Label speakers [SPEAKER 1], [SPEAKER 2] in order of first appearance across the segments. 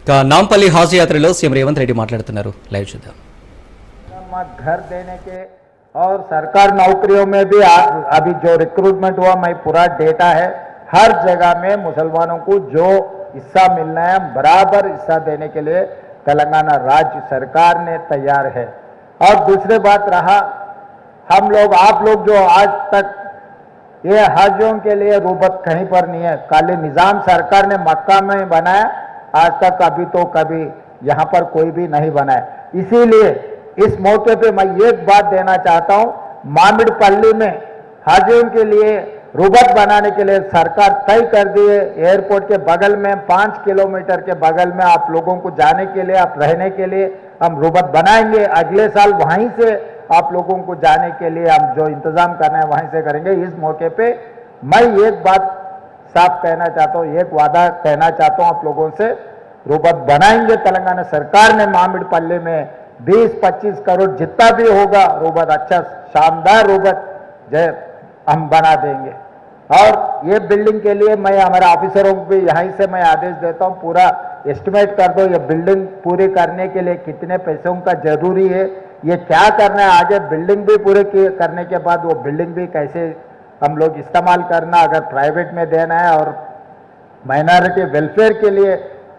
[SPEAKER 1] नामपल्ली हाज यात्रा CM Revanth Reddy माట్లాడుతున్నారు live చూద్దాం।
[SPEAKER 2] घर देने के और सरकार नौकरियों में भी अभी जो रिक्रूटमेंट हुआ मैं पूरा डेटा है, हर जगह में मुसलमानों को जो हिस्सा मिलना है बराबर हिस्सा देने के लिए तेलंगाना राज्य सरकार ने तैयार है। और दूसरी बात रहा, हम लोग आप लोग जो आज तक ये हाजियों के लिए रूबत कहीं पर नहीं है, खाली निजाम सरकार ने मक्का में बनाया, आज तक अभी तो कभी यहाँ पर कोई भी नहीं बनाया। इसीलिए इस मौके पे मैं एक बात देना चाहता हूँ, मामिड़पल्ली में हाजियों के लिए रूबत बनाने के लिए सरकार तय कर दी है। एयरपोर्ट के बगल में 5 किलोमीटर के बगल में आप लोगों को जाने के लिए, आप रहने के लिए हम रूबत बनाएंगे। अगले साल वहीं से आप लोगों को जाने के लिए हम जो इंतजाम करना है वहीं से करेंगे। इस मौके पे मैं एक बात साफ कहना चाहता हूँ, एक वादा कहना चाहता हूँ आप लोगों से, रूबत बनाएंगे। तेलंगाना सरकार ने मामिड़पल्ली में 20-25 करोड़ जितना भी होगा रूबत, अच्छा शानदार रूबत जो हम बना देंगे। और ये बिल्डिंग के लिए मैं हमारे ऑफिसरों को भी यहीं से मैं आदेश देता हूँ, पूरा एस्टिमेट कर दो, ये बिल्डिंग पूरी करने के लिए कितने पैसों का जरूरी है, ये क्या करना है, आगे बिल्डिंग भी पूरे करने के बाद वो बिल्डिंग भी कैसे हम लोग इस्तेमाल करना, अगर प्राइवेट में देना है और माइनॉरिटी वेलफेयर के लिए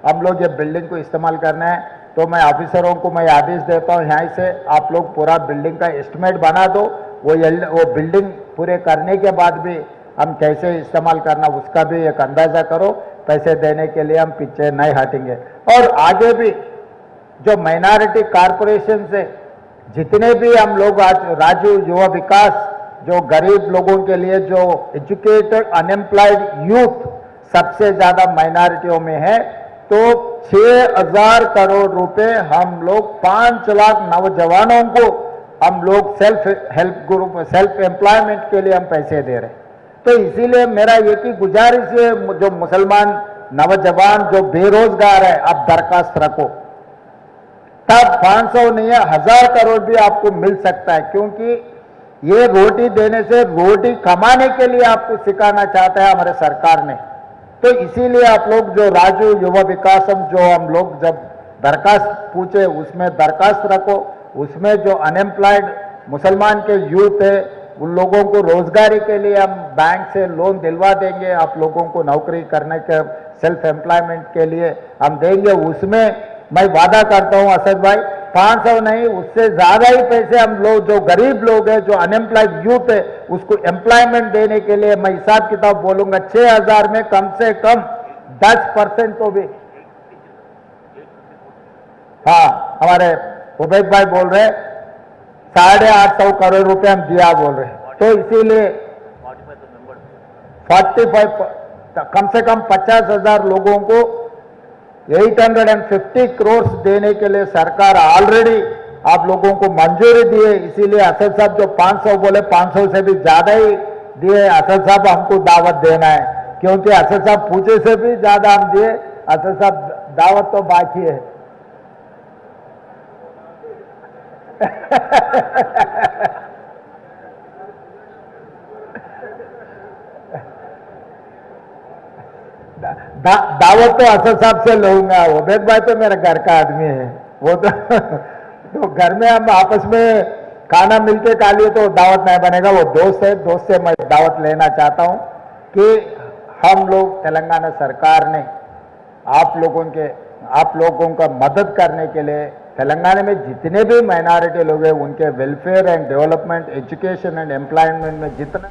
[SPEAKER 2] हम लोग ये बिल्डिंग को इस्तेमाल करना है, तो मैं ऑफिसरों को मैं आदेश देता हूँ यहाँ से आप लोग पूरा बिल्डिंग का एस्टिमेट बना दो। वो बिल्डिंग पूरे करने के बाद भी हम कैसे इस्तेमाल करना उसका भी एक अंदाजा करो। पैसे देने के लिए हम पीछे नहीं हटेंगे। और आगे भी जो माइनॉरिटी कॉरपोरेशन से जितने भी हम लोग आज राज्य युवा विकास, जो गरीब लोगों के लिए जो एजुकेटेड अनएम्प्लॉयड यूथ सबसे ज्यादा माइनॉरिटियों में है, तो 6,000 करोड़ रुपए हम लोग 5 लाख नौजवानों को हम लोग self help group, self employment के लिए हम पैसे दे रहे हैं। तो इसीलिए मेरा एक ही गुजारिश है, जो मुसलमान नौजवान जो बेरोजगार है आप दरखास्त रखो, तब 500 नहीं है 1000 करोड़ भी आपको मिल सकता है, क्योंकि ये रोटी देने से रोटी कमाने के लिए आपको सिखाना चाहता है हमारे सरकार ने। तो इसीलिए आप लोग जो राज्य युवा विकास जो हम लोग जब दरखास्त पूछे उसमें दरखास्त रखो, उसमें जो अनएम्प्लॉयड मुसलमान के यूथ है उन लोगों को रोजगारी के लिए हम बैंक से लोन दिलवा देंगे, आप लोगों को नौकरी करने के सेल्फ एम्प्लॉयमेंट के लिए हम देंगे। उसमें मैं वादा करता हूं असद भाई, 500 नहीं उससे ज्यादा ही पैसे हम लोग जो गरीब लोग हैं, जो अनएम्प्लॉयड यूथ है, उसको एम्प्लॉयमेंट देने के लिए मैं हिसाब किताब बोलूंगा 6,000 में कम से कम 10% तो भी। हाँ, हमारे उबैद भाई बोल रहे 850 करोड़ रुपए हम दिया बोल रहे, तो इसीलिए 45 कम से कम 50,000 लोगों को 850 करोड़ देने के लिए सरकार ऑलरेडी आप लोगों को मंजूरी दी है। इसीलिए असद साहब जो 500 बोले 500 से भी ज्यादा ही दिए। असद साहब हमको दावत देना है, क्योंकि असद साहब पूछे से भी ज्यादा हम दिए। असद साहब दावत तो बाकी है। दावत तो असद साहब से लूंगा, उबैद भाई तो मेरा घर का आदमी है, वो तो घर में हम आपस में खाना मिलके खा लिए तो दावत नहीं बनेगा, वो दोस्त है, दोस्त से मैं दावत लेना चाहता हूं कि हम लोग तेलंगाना सरकार ने आप लोगों का मदद करने के लिए तेलंगाना में जितने भी माइनॉरिटी लोग हैं उनके welfare and development, education and employment में जितना